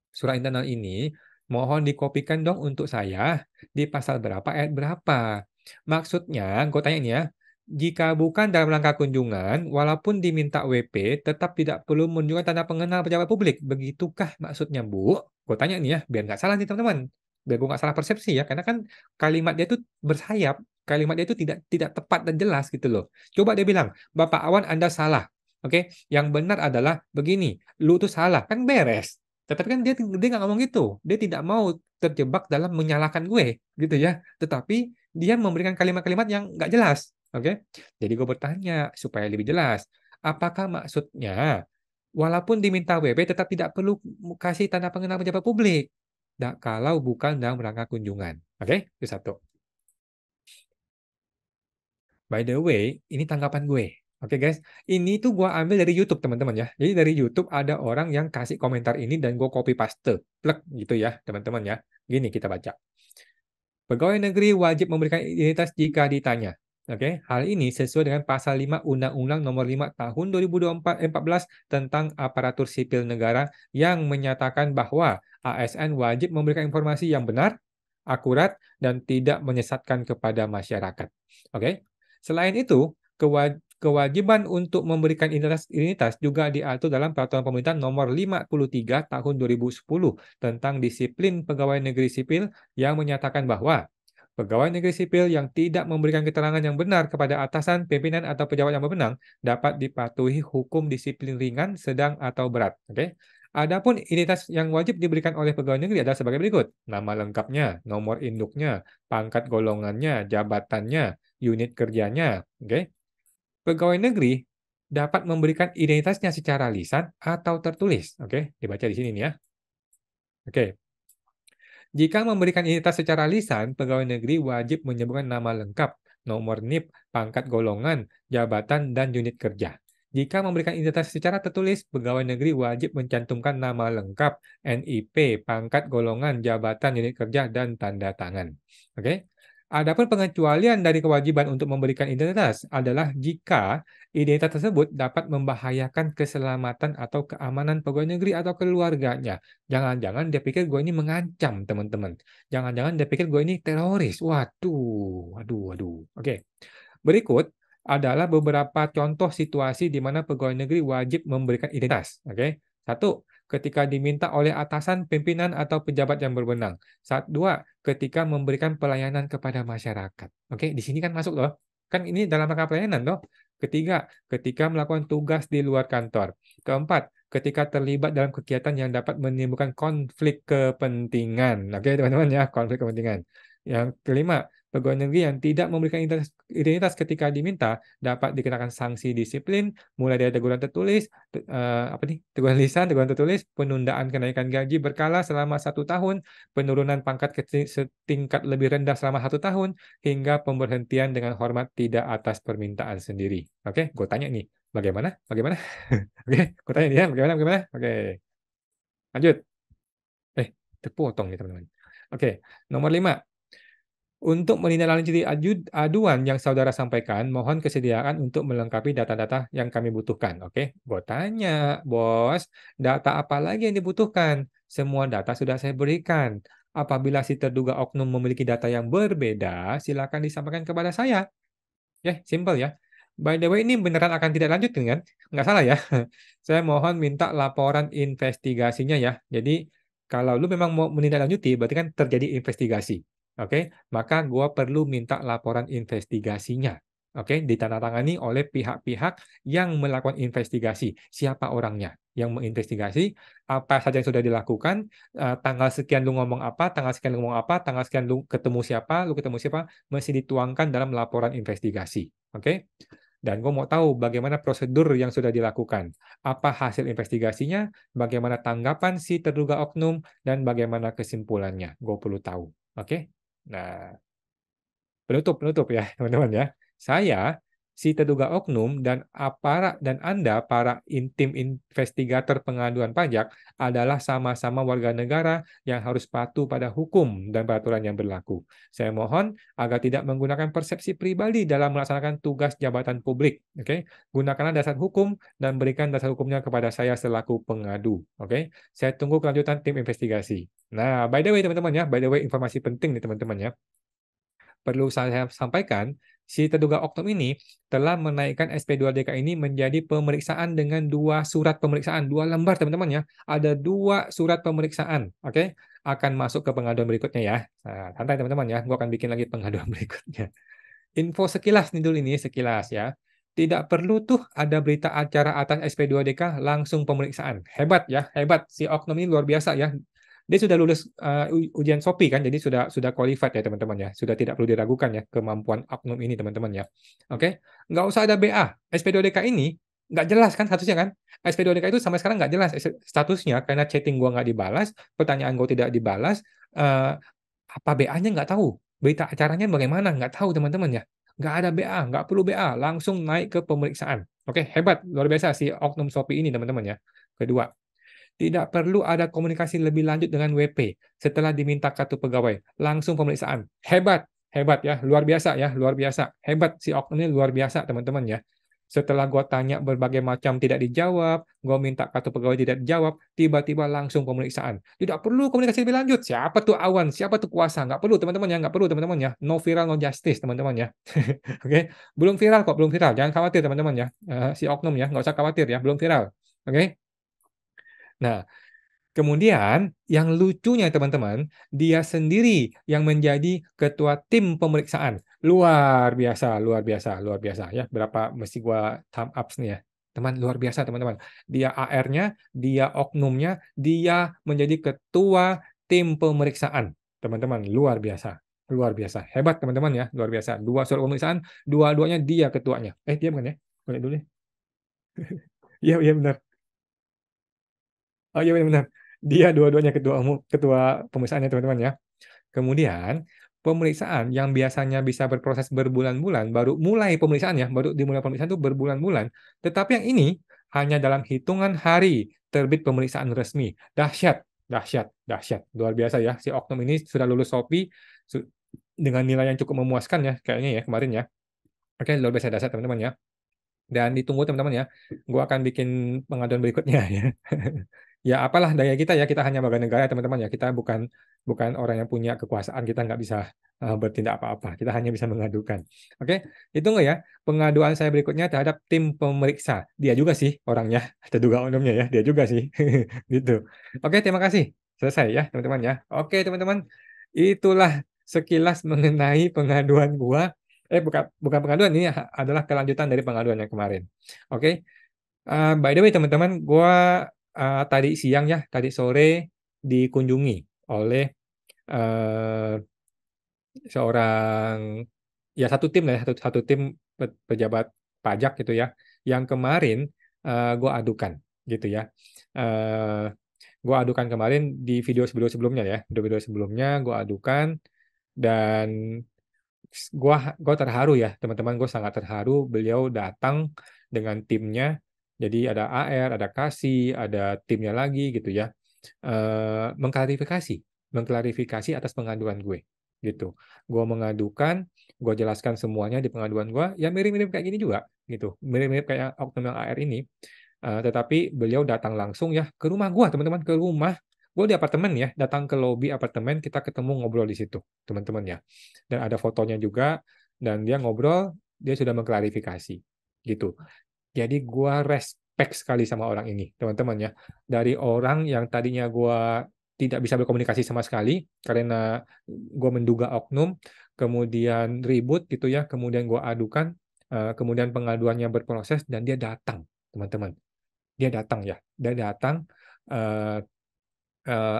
Surat internal ini mohon dikopikan dong untuk saya di pasal berapa, ayat berapa. Maksudnya, gue tanya nih ya, jika bukan dalam rangka kunjungan, walaupun diminta WP, tetap tidak perlu menunjukkan tanda pengenal pejabat publik. Begitukah maksudnya, Bu? Gue tanya nih ya, biar nggak salah nih teman-teman. Biar gue nggak salah persepsi ya, karena kan kalimat dia itu bersayap. Kalimat dia itu tidak tidak tepat dan jelas gitu loh. Coba dia bilang, Bapak Awan Anda salah. Oke, yang benar adalah begini, lu tuh salah, kan beres. Tetapi kan dia nggak ngomong gitu. Dia tidak mau terjebak dalam menyalahkan gue, gitu ya. Tetapi dia memberikan kalimat-kalimat yang nggak jelas. Oke, jadi gue bertanya supaya lebih jelas. Apakah maksudnya walaupun diminta WP tetap tidak perlu kasih tanda pengenal pejabat publik? Kalau bukan dalam rangka kunjungan. Oke, itu satu. By the way, ini tanggapan gue. Oke guys, ini tuh gue ambil dari YouTube teman-teman ya. Jadi dari YouTube ada orang yang kasih komentar ini dan gue copy paste. Plek gitu ya teman-teman ya. Gini kita baca. Pegawai negeri wajib memberikan identitas jika ditanya. Oke, hal ini sesuai dengan pasal 5 Undang-Undang Nomor 5 Tahun 2014 tentang aparatur sipil negara yang menyatakan bahwa ASN wajib memberikan informasi yang benar, akurat, dan tidak menyesatkan kepada masyarakat. Oke. Selain itu, kewajiban untuk memberikan identitas juga diatur dalam Peraturan Pemerintah Nomor 53 Tahun 2010 tentang disiplin pegawai negeri sipil yang menyatakan bahwa pegawai negeri sipil yang tidak memberikan keterangan yang benar kepada atasan, pimpinan, atau pejabat yang berwenang dapat dipatuhi hukum disiplin ringan, sedang, atau berat. Oke. Adapun identitas yang wajib diberikan oleh pegawai negeri adalah sebagai berikut. Nama lengkapnya, nomor induknya, pangkat golongannya, jabatannya, unit kerjanya. Oke. Pegawai negeri dapat memberikan identitasnya secara lisan atau tertulis. Oke, dibaca di sini nih ya. Oke. Jika memberikan identitas secara lisan, pegawai negeri wajib menyebutkan nama lengkap, nomor NIP, pangkat golongan, jabatan, dan unit kerja. Jika memberikan identitas secara tertulis, pegawai negeri wajib mencantumkan nama lengkap, NIP, pangkat golongan, jabatan, unit kerja, dan tanda tangan. Oke. Adapun pengecualian dari kewajiban untuk memberikan identitas adalah jika identitas tersebut dapat membahayakan keselamatan atau keamanan pegawai negeri atau keluarganya. Jangan-jangan dia pikir gue ini mengancam, teman-teman. Jangan-jangan dia pikir gue ini teroris. Waduh, waduh, waduh. Oke. Berikut adalah beberapa contoh situasi di mana pegawai negeri wajib memberikan identitas. Oke. Satu, ketika diminta oleh atasan, pimpinan, atau pejabat yang berwenang. Dua, ketika memberikan pelayanan kepada masyarakat. Oke, di sini kan masuk loh. Kan ini dalam rangka pelayanan loh. Ketiga, ketika melakukan tugas di luar kantor. Keempat, ketika terlibat dalam kegiatan yang dapat menimbulkan konflik kepentingan. Oke, teman-teman ya, konflik kepentingan. Yang kelima, pegawai negeri yang tidak memberikan identitas ketika diminta dapat dikenakan sanksi disiplin, mulai dari teguran tertulis, teguran lisan, teguran tertulis, penundaan kenaikan gaji berkala selama 1 tahun, penurunan pangkat ke setingkat lebih rendah selama 1 tahun, hingga pemberhentian dengan hormat tidak atas permintaan sendiri. Oke, gue tanya nih, bagaimana? Bagaimana? Oke, gue tanya nih ya, bagaimana? Bagaimana? Oke, lanjut. Terpotong nih teman-teman. Oke, nomor 5. Untuk menindaklanjuti aduan yang saudara sampaikan, mohon kesediaan untuk melengkapi data-data yang kami butuhkan. Oke, gue tanya, bos, data apa lagi yang dibutuhkan? Semua data sudah saya berikan. Apabila si terduga oknum memiliki data yang berbeda, silakan disampaikan kepada saya. Ya, simple ya. By the way, ini beneran akan tidak lanjut kan? Nggak salah ya. Saya mohon minta laporan investigasinya ya. Jadi, kalau lu memang mau menindaklanjuti, berarti kan terjadi investigasi. Oke, maka gua perlu minta laporan investigasinya. Oke, ditandatangani oleh pihak-pihak yang melakukan investigasi. Siapa orangnya yang menginvestigasi, apa saja yang sudah dilakukan, tanggal sekian lu ngomong apa, tanggal sekian lu ngomong apa, tanggal sekian lu ketemu siapa, mesti dituangkan dalam laporan investigasi. Oke? Dan gue mau tahu bagaimana prosedur yang sudah dilakukan. Apa hasil investigasinya, bagaimana tanggapan si terduga oknum, dan bagaimana kesimpulannya. Gue perlu tahu. Oke? Nah, penutup ya, teman-teman ya. Saya, si terduga oknum, dan aparat dan Anda, para tim investigator pengaduan pajak, adalah sama-sama warga negara yang harus patuh pada hukum dan peraturan yang berlaku. Saya mohon agar tidak menggunakan persepsi pribadi dalam melaksanakan tugas jabatan publik. Oke, gunakanlah dasar hukum dan berikan dasar hukumnya kepada saya selaku pengadu. Oke, saya tunggu kelanjutan tim investigasi. Nah, by the way teman-teman ya, by the way informasi penting nih teman-teman ya. Perlu saya sampaikan, si terduga oknum ini telah menaikkan SP2DK ini menjadi pemeriksaan dengan 2 surat pemeriksaan, 2 lembar teman-teman ya. Ada 2 surat pemeriksaan, oke? Akan masuk ke pengaduan berikutnya ya. Nah, santai teman-teman ya, gua akan bikin lagi pengaduan berikutnya. Info sekilas nih dulu ini, sekilas ya. Tidak perlu tuh ada berita acara atas SP2DK, langsung pemeriksaan. Hebat ya, hebat. Si oknum ini luar biasa ya. Dia sudah lulus ujian SOPI kan, jadi sudah qualified ya teman-teman ya. Sudah tidak perlu diragukan ya kemampuan oknum ini teman-teman ya. Oke, nggak usah ada BA. SP2DK ini nggak jelas kan statusnya kan. SP2DK itu sampai sekarang nggak jelas statusnya karena chatting gua nggak dibalas, pertanyaan gua tidak dibalas, apa BA-nya nggak tahu. Berita acaranya bagaimana nggak tahu teman-teman ya. Nggak ada BA, nggak perlu BA, langsung naik ke pemeriksaan. Oke, hebat, luar biasa si oknum SOPI ini teman-teman ya. Kedua, tidak perlu ada komunikasi lebih lanjut dengan WP setelah diminta kartu pegawai. Langsung pemeriksaan. Hebat, hebat ya, luar biasa ya, luar biasa. Hebat si oknum ini luar biasa teman-teman ya. Setelah gue tanya berbagai macam tidak dijawab, gue minta kartu pegawai tidak dijawab, tiba-tiba langsung pemeriksaan. Tidak perlu komunikasi lebih lanjut. Siapa tuh awan? Siapa tuh kuasa? Nggak perlu teman-teman ya, nggak perlu teman-teman ya. No viral, no justice teman-teman ya. Oke, belum viral kok, belum viral. Jangan khawatir teman-teman ya. Si oknum ya, nggak usah khawatir ya, belum viral. Oke. Nah, kemudian yang lucunya teman-teman, dia sendiri yang menjadi ketua tim pemeriksaan. Luar biasa, luar biasa, luar biasa ya. Berapa mesti gua thumb ups nih ya. Teman luar biasa teman-teman. Dia AR-nya, dia oknumnya, dia menjadi ketua tim pemeriksaan. Teman-teman, luar biasa. Luar biasa. Hebat teman-teman ya, luar biasa. 2 surat pemeriksaan, dua-duanya dia ketuanya. Dia bukan ya? Boleh dulu ya. Iya, iya benar. Oh iya benar-benar. Dia dua-duanya ketua pemeriksaannya teman-teman ya. Kemudian pemeriksaan yang biasanya bisa berproses berbulan-bulan, baru mulai pemeriksaan ya, baru dimulai pemeriksaan itu berbulan-bulan. Tetapi yang ini hanya dalam hitungan hari terbit pemeriksaan resmi. Dahsyat, dahsyat, dahsyat. Luar biasa ya. Si oknum ini sudah lulus Shopee dengan nilai yang cukup memuaskan ya, kayaknya ya kemarin ya. Oke, luar biasa dahsyat teman-teman ya. Dan ditunggu teman-teman ya. Gue akan bikin pengaduan berikutnya ya. Ya apalah daya kita ya, kita hanya warga negara teman-teman ya. Kita bukan bukan orang yang punya kekuasaan, kita nggak bisa bertindak apa-apa. Kita hanya bisa mengadukan. Oke, ditunggu ya pengaduan saya berikutnya terhadap tim pemeriksa. Dia juga sih orangnya, terduga oknumnya ya, dia juga sih. Gitu. Oke, terima kasih. Selesai ya teman-teman ya. Oke teman-teman, itulah sekilas mengenai pengaduan gua. Bukan bukan pengaduan, ini adalah kelanjutan dari pengaduan yang kemarin. Oke. By the way teman-teman, gua tadi siang ya, tadi sore dikunjungi oleh eh, seorang ya satu tim lah ya, satu tim pejabat pajak gitu ya, yang kemarin gua adukan gitu ya. Eh, gua adukan kemarin di video sebelumnya ya, video sebelumnya gua adukan dan gua terharu ya teman-teman, gue sangat terharu beliau datang dengan timnya. Jadi ada AR, ada Kasih, ada timnya lagi gitu ya, mengklarifikasi mengklarifikasi atas pengaduan gue gitu. Gue mengadukan, gue jelaskan semuanya di pengaduan gue ya, mirip-mirip kayak gini juga gitu, mirip-mirip kayak oknum yang AR ini. Tetapi beliau datang langsung ya ke rumah gue teman-teman, ke rumah gue di apartemen ya, datang ke lobi apartemen, kita ketemu ngobrol di situ teman-teman ya, dan ada fotonya juga, dan dia ngobrol, dia sudah mengklarifikasi gitu. Jadi gua respect sekali sama orang ini teman-teman ya, dari orang yang tadinya gua tidak bisa berkomunikasi sama sekali karena gua menduga oknum, kemudian ribut gitu ya, kemudian gua adukan, kemudian pengaduannya berproses dan dia datang teman-teman, dia datang ya, dia datang, eh,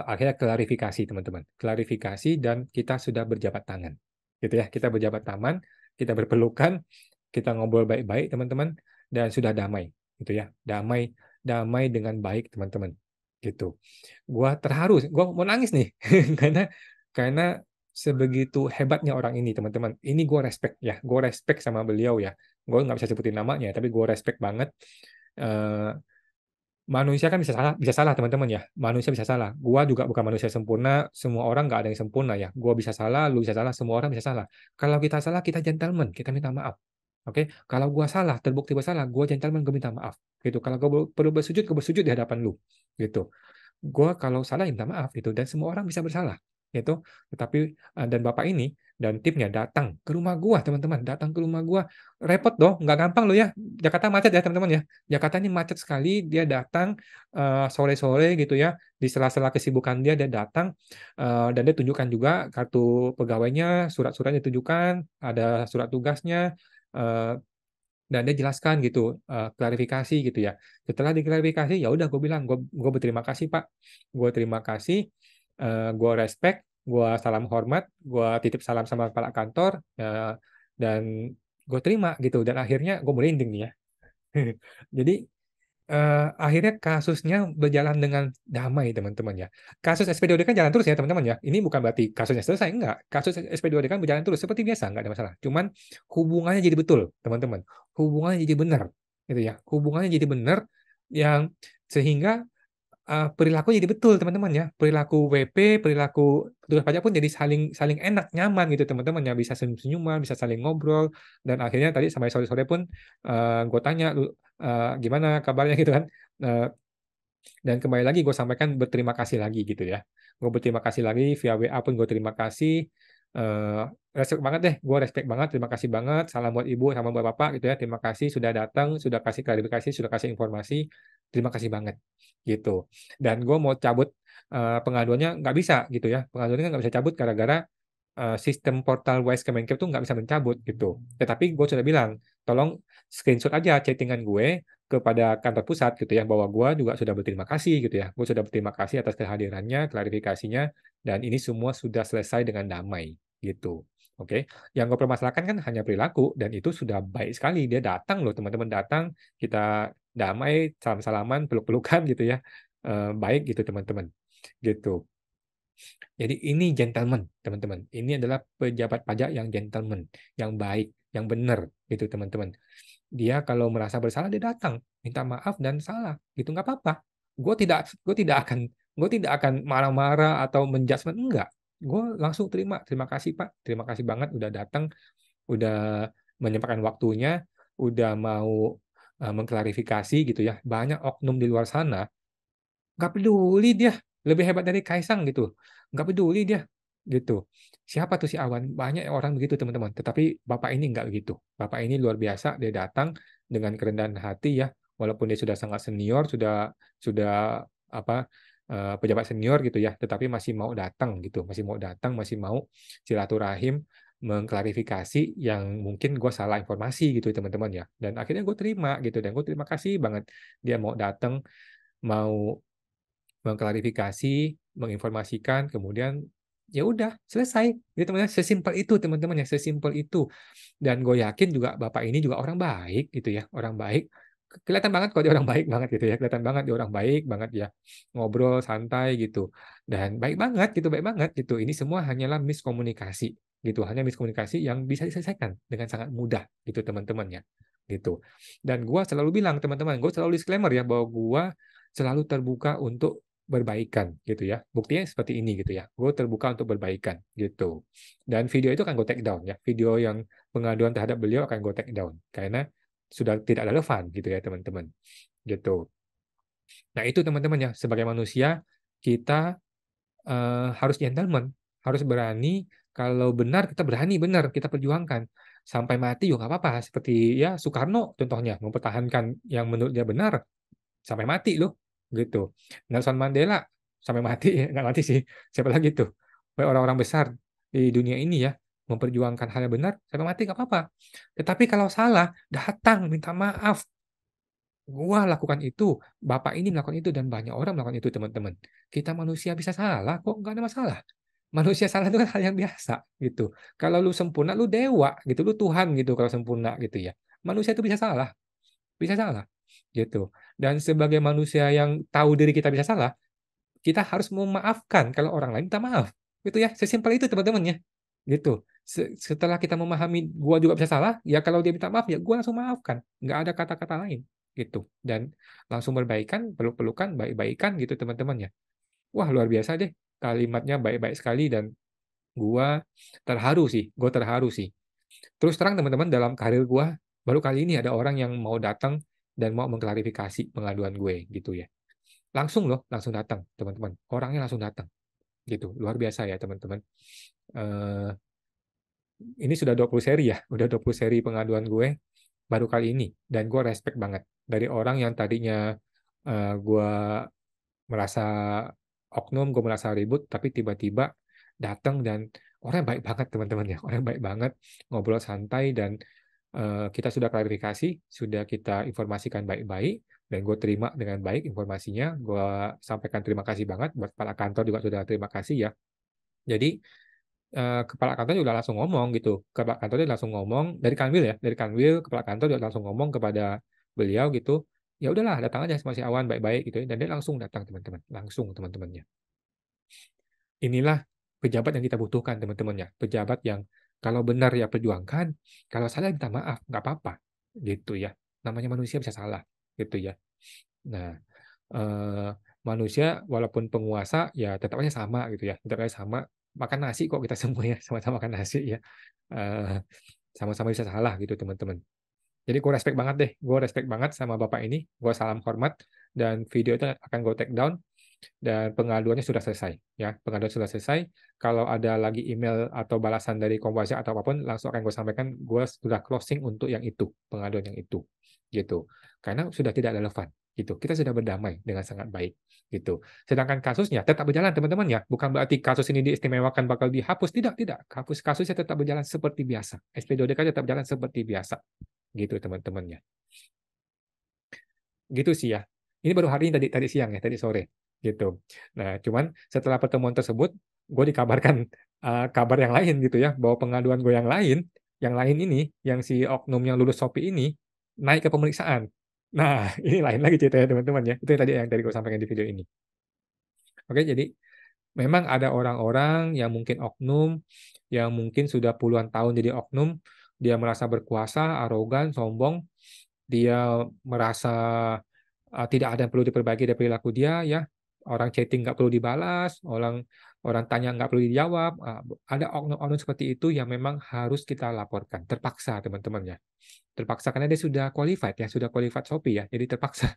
akhirnya klarifikasi teman-teman, klarifikasi, dan kita sudah berjabat tangan gitu ya, kita berjabat tangan, kita berpelukan, kita ngobrol baik-baik teman-teman, dan sudah damai gitu ya, damai, damai dengan baik teman-teman gitu. Gua terharu, gua mau nangis nih karena karena sebegitu hebatnya orang ini teman-teman. Ini gue respect ya, gue respect sama beliau ya, gue nggak bisa sebutin namanya tapi gue respect banget. Eh, Manusia kan bisa salah teman-teman ya. Manusia bisa salah. Gua juga bukan manusia sempurna. Semua orang nggak ada yang sempurna ya. Gua bisa salah, lu bisa salah, semua orang bisa salah. Kalau kita salah, kita gentleman, kita minta maaf. Oke? Kalau gua salah, terbukti bersalah, gua gentleman, gue minta maaf. Gitu. Kalau gua perlu bersujud, gue bersujud di hadapan lu. Gitu. Gue kalau salah ya minta maaf itu, dan semua orang bisa bersalah gitu. Tetapi dan bapak ini dan timnya datang ke rumah gua teman-teman, datang ke rumah gua, repot dong, nggak gampang loh ya. Jakarta macet ya teman-teman ya, Jakarta ini macet sekali. Dia datang sore-sore gitu ya, di sela-sela kesibukan dia datang, dan dia tunjukkan juga kartu pegawainya, surat-suratnya tunjukkan, ada surat tugasnya, eh, dan dia jelaskan gitu, klarifikasi gitu ya. Setelah diklarifikasi ya udah gue bilang, gue berterima kasih Pak, gue terima kasih, gue respect, gue salam hormat, gue titip salam sama kepala kantor, dan gue terima gitu, dan akhirnya gue merinding nih ya. Jadi akhirnya kasusnya berjalan dengan damai teman-teman ya. Kasus SPDOD kan jalan terus ya teman-teman ya. Ini bukan berarti kasusnya selesai, enggak. Kasus SPDOD kan berjalan terus seperti biasa, enggak ada masalah. Cuman hubungannya jadi betul teman-teman. Hubungannya jadi benar gitu ya. Hubungannya jadi benar yang sehingga perilaku jadi betul teman-teman ya. Perilaku WP, perilaku petugas pajak pun jadi saling saling enak, nyaman gitu teman-teman ya. Bisa senyum-senyuman, bisa saling ngobrol, dan akhirnya tadi sampai sore-sore pun gue tanya, lu gimana kabarnya gitu kan. Eh, dan kembali lagi gue sampaikan berterima kasih lagi gitu ya. Gue berterima kasih lagi via WA pun gue terima kasih. Eh, Respect banget deh, gue respect banget, terima kasih banget. Salam buat ibu sama buat bapak gitu ya. Terima kasih sudah datang, sudah kasih klarifikasi, sudah kasih informasi. Terima kasih banget gitu. Dan gue mau cabut pengaduannya nggak bisa gitu ya. Pengaduannya nggak bisa cabut gara-gara sistem portal Wise Kemenkeu tuh nggak bisa mencabut gitu. Tetapi gue sudah bilang, tolong screenshot aja chattingan gue kepada kantor pusat gitu ya, bahwa gue juga sudah berterima kasih gitu ya. Gue sudah berterima kasih atas kehadirannya, klarifikasinya, dan ini semua sudah selesai dengan damai gitu. Oke, yang gue permasalahkan kan hanya perilaku, dan itu sudah baik sekali. Dia datang loh, teman-teman datang, kita damai, salam-salaman, peluk-pelukan gitu ya. Baik gitu teman-teman. Gitu. Jadi ini gentleman, teman-teman. Ini adalah pejabat pajak yang gentleman, yang baik, yang benar, gitu teman-teman. Dia kalau merasa bersalah dia datang, minta maaf dan salah, gitu nggak apa-apa. Gue tidak akan marah-marah atau menjudgment, enggak. Gue langsung terima kasih Pak, terima kasih banget udah datang, udah menyempatkan waktunya, udah mau mengklarifikasi gitu ya. Banyak oknum di luar sana nggak peduli dia, lebih hebat dari Kaisang gitu. Nggak peduli dia, gitu. Siapa tuh si Awan? Banyak orang begitu teman-teman. Tetapi Bapak ini nggak begitu. Bapak ini luar biasa. Dia datang dengan kerendahan hati ya. Walaupun dia sudah sangat senior, sudah apa pejabat senior gitu ya. Tetapi masih mau datang gitu. Masih mau datang, masih mau silaturahim, mengklarifikasi yang mungkin gue salah informasi gitu teman-teman ya. Dan akhirnya gue terima gitu. Dan gue terima kasih banget dia mau datang, mau mengklarifikasi, menginformasikan, kemudian ya udah selesai. Gitu teman-teman, sesimpel itu teman-teman ya, sesimpel itu. Dan gue yakin juga Bapak ini juga orang baik gitu ya, orang baik. Kelihatan banget kok dia orang baik banget gitu ya, kelihatan banget dia orang baik banget ya. Ngobrol santai gitu. Dan baik banget gitu, baik banget gitu. Ini semua hanyalah miskomunikasi gitu, hanya miskomunikasi yang bisa diselesaikan dengan sangat mudah gitu teman-teman ya. Gitu. Dan gue selalu bilang teman-teman, gue selalu disclaimer ya bahwa gue selalu terbuka untuk berbaikan gitu ya. Buktinya seperti ini gitu ya. Gue terbuka untuk berbaikan gitu. Dan video itu akan gue take down ya. Video yang pengaduan terhadap beliau akan gue take down karena sudah tidak relevan gitu ya teman-teman. Gitu. Nah, itu teman-teman ya, sebagai manusia kita harus gentleman, harus berani. Kalau benar kita berani benar, kita perjuangkan sampai mati juga nggak apa-apa. Seperti ya Soekarno contohnya mempertahankan yang menurut dia benar sampai mati loh gitu. Nelson Mandela sampai mati ya, nggak mati sih, siapa lagi tuh, orang-orang besar di dunia ini ya memperjuangkan hal yang benar sampai mati nggak apa-apa. Tetapi kalau salah datang minta maaf, gua lakukan itu, bapak ini melakukan itu, dan banyak orang melakukan itu teman-teman. Kita manusia bisa salah kok, nggak ada masalah. Manusia salah itu kan hal yang biasa gitu. Kalau lu sempurna lu dewa gitu, lu Tuhan gitu kalau sempurna gitu ya. Manusia itu bisa salah gitu. Dan sebagai manusia yang tahu diri kita bisa salah, kita harus memaafkan kalau orang lain minta maaf. Gitu ya, sesimpel itu teman-teman ya. Gitu. Setelah kita memahami gua juga bisa salah, ya kalau dia minta maaf ya gua langsung maafkan. Nggak ada kata-kata lain gitu. Dan langsung berbaikan, peluk-pelukan, baik-baikan gitu teman-teman ya. Wah, luar biasa deh. Kalimatnya baik-baik sekali dan gua terharu sih. Gua terharu sih. Terus terang teman-teman, dalam karir gua baru kali ini ada orang yang mau datang dan mau mengklarifikasi pengaduan gue gitu ya. Langsung loh, langsung datang teman-teman. Orangnya langsung datang gitu. Luar biasa ya teman-teman. Eh, ini sudah 20 seri ya, udah 20 seri pengaduan gue baru kali ini dan gue respect banget dari orang yang tadinya gue merasa oknum, gue merasa ribut, tapi tiba-tiba datang dan orang baik banget teman-teman ya, orang baik banget, ngobrol santai dan kita sudah klarifikasi, sudah kita informasikan baik-baik, dan gue terima dengan baik informasinya. Gue sampaikan terima kasih banget buat kepala kantor juga sudah terima kasih ya. Jadi kepala kantor juga langsung ngomong gitu. Kepala kantor dia langsung ngomong dari Kanwil ya, dari Kanwil kepala kantor juga langsung ngomong kepada beliau gitu. Ya udahlah, datang aja sama si Awan baik-baik gitu ya. Dan dia langsung datang teman-teman, langsung teman-temannya. Inilah pejabat yang kita butuhkan teman-teman ya. Pejabat yang kalau benar ya perjuangkan, kalau salah minta maaf, nggak apa-apa gitu ya. Namanya manusia bisa salah gitu ya. Nah, eh, manusia walaupun penguasa ya tetap aja sama gitu ya. Tetap aja sama makan nasi kok kita semua ya, sama-sama makan nasi ya. Eh, sama-sama bisa salah gitu teman-teman. Jadi gue respect banget deh, gue respect banget sama bapak ini, gue salam hormat dan video itu akan gue take down dan pengaduannya sudah selesai ya, pengaduan sudah selesai. Kalau ada lagi email atau balasan dari Komwasya atau apapun langsung akan gue sampaikan, gue sudah closing untuk yang itu, pengaduan yang itu gitu, karena sudah tidak relevan gitu, kita sudah berdamai dengan sangat baik gitu. Sedangkan kasusnya tetap berjalan teman-teman ya, bukan berarti kasus ini diistimewakan bakal dihapus, tidak, kasusnya tetap berjalan seperti biasa, SP2DK tetap berjalan seperti biasa gitu teman-temannya, gitu sih ya. Ini baru hari ini, tadi siang ya, tadi sore gitu. Nah, cuman setelah pertemuan tersebut, gue dikabarkan kabar yang lain gitu ya, bahwa pengaduan gue yang lain ini, yang si oknum yang lulus Shopee ini naik ke pemeriksaan. Nah, ini lain lagi ceritanya teman-teman ya. Itu yang tadi gue sampaikan di video ini. Oke, jadi Memang ada orang-orang yang mungkin oknum, yang mungkin sudah puluhan tahun jadi oknum, dia merasa berkuasa, arogan, sombong, dia merasa tidak ada yang perlu diperbaiki dari perilaku dia, ya. Orang chatting nggak perlu dibalas, orang orang tanya nggak perlu dijawab. Ada oknum-oknum seperti itu yang memang harus kita laporkan, terpaksa teman-teman ya. Terpaksa karena dia sudah qualified ya, sudah qualified Shopee ya, jadi terpaksa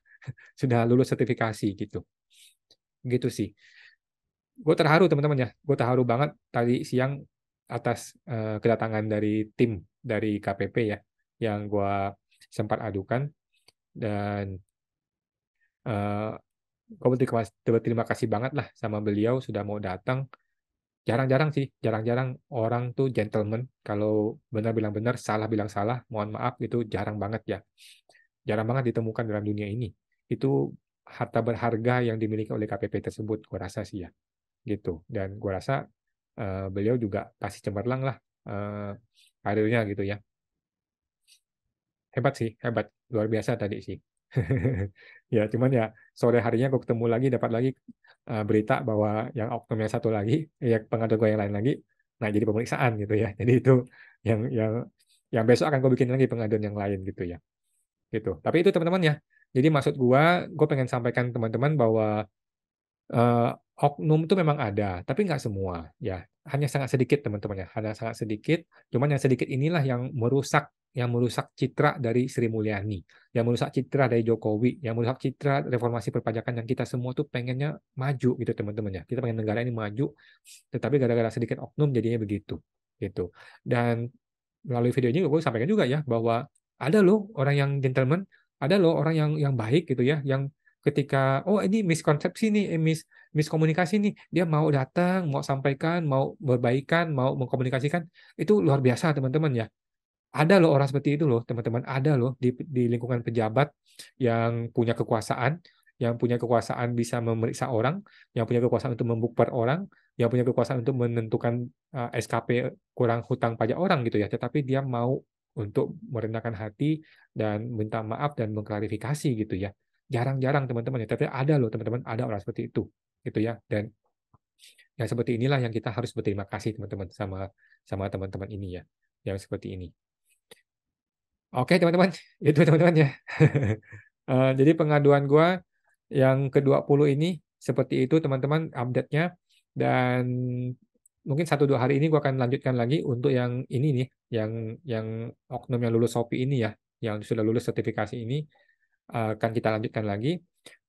sudah lulus sertifikasi gitu. Gitu sih. Gue terharu teman-teman ya, gue terharu banget tadi siang atas kedatangan dari tim dari KPP ya, yang gue sempat adukan dan gue berterima kasih banget lah sama beliau sudah mau datang. Jarang-jarang sih, jarang-jarang orang tuh gentleman kalau benar bilang benar, salah bilang salah, mohon maaf itu jarang banget ya. Jarang banget ditemukan dalam dunia ini. Itu harta berharga yang dimiliki oleh KPP tersebut, gue rasa sih ya. Gitu. Dan gue rasa beliau juga pasti cemerlang lah karirnya gitu ya. Hebat sih, hebat. Luar biasa tadi sih. Ya, cuman ya sore harinya gue ketemu lagi, dapat lagi berita bahwa yang oknum yang satu lagi, ya pengaduan gue yang lain lagi, nah jadi pemeriksaan gitu ya. Jadi itu yang yang yang besok akan gue bikin lagi pengaduan yang lain gitu ya. Gitu. Tapi itu teman-teman ya. Jadi maksud gue pengen sampaikan teman-teman bahwa Eee, oknum itu memang ada, tapi nggak semua, ya. Hanya sangat sedikit teman-teman ya, hanya sangat sedikit, cuman yang sedikit inilah yang merusak citra dari Sri Mulyani, yang merusak citra dari Jokowi, yang merusak citra reformasi perpajakan yang kita semua tuh pengennya maju gitu teman-teman ya. Kita pengen negara ini maju, tetapi gara-gara sedikit oknum jadinya begitu, gitu. Dan melalui video ini gue sampaikan juga ya, bahwa ada loh orang yang gentleman, ada loh orang yang baik gitu ya, yang ketika, oh ini miskonsepsi nih, miskomunikasi nih, dia mau datang, mau sampaikan, mau berbaikan, mau mengkomunikasikan, itu luar biasa teman-teman ya. Ada loh orang seperti itu loh teman-teman, ada loh di lingkungan pejabat yang punya kekuasaan bisa memeriksa orang, yang punya kekuasaan untuk membukper orang, yang punya kekuasaan untuk menentukan SKP kurang hutang pajak orang gitu ya, tetapi dia mau untuk merendahkan hati dan minta maaf dan mengklarifikasi gitu ya. Jarang-jarang teman-teman ya, tapi ada loh teman-teman, ada orang seperti itu gitu ya. Dan yang seperti inilah yang kita harus berterima kasih teman-teman sama sama teman-teman ini ya, yang seperti ini. Oke teman-teman, itu teman-teman ya. Jadi pengaduan gua yang ke-20 ini seperti itu teman-teman update-nya, dan mungkin 1-2 hari ini gua akan lanjutkan lagi untuk yang ini nih, yang oknum yang lulus Shopee ini ya, yang sudah lulus sertifikasi ini, akan kita lanjutkan lagi.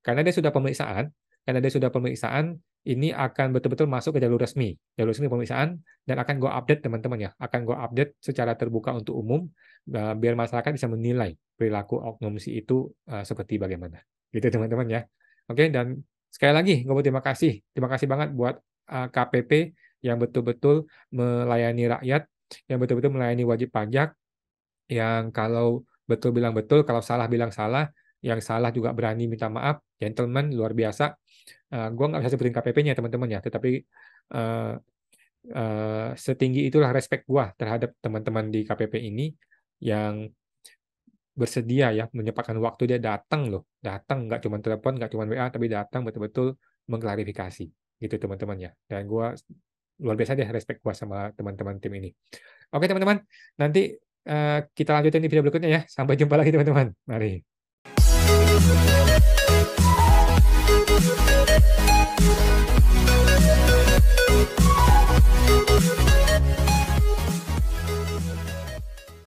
Karena dia sudah pemeriksaan, karena dia sudah pemeriksaan, ini akan betul-betul masuk ke jalur resmi pemeriksaan, dan akan gue update teman-teman ya, akan gue update secara terbuka untuk umum, biar masyarakat bisa menilai perilaku oknum si itu seperti bagaimana. Gitu teman-teman ya. Oke, dan sekali lagi gue terima kasih banget buat KPP yang betul-betul melayani rakyat, yang betul-betul melayani wajib pajak, yang kalau betul bilang betul, kalau salah bilang salah, yang salah juga berani minta maaf, gentleman, luar biasa. Gue nggak bisa sebutin KPP-nya teman-teman ya, tetapi uh, setinggi itulah respect gue terhadap teman-teman di KPP ini yang bersedia ya menyempatkan waktu, dia datang loh, datang nggak cuma telepon, nggak cuma WA, tapi datang betul-betul mengklarifikasi gitu teman-teman ya. Dan gue luar biasa deh respect gue sama teman-teman tim ini. Oke teman-teman, nanti kita lanjutin di video berikutnya ya. Sampai jumpa lagi teman-teman. Mari.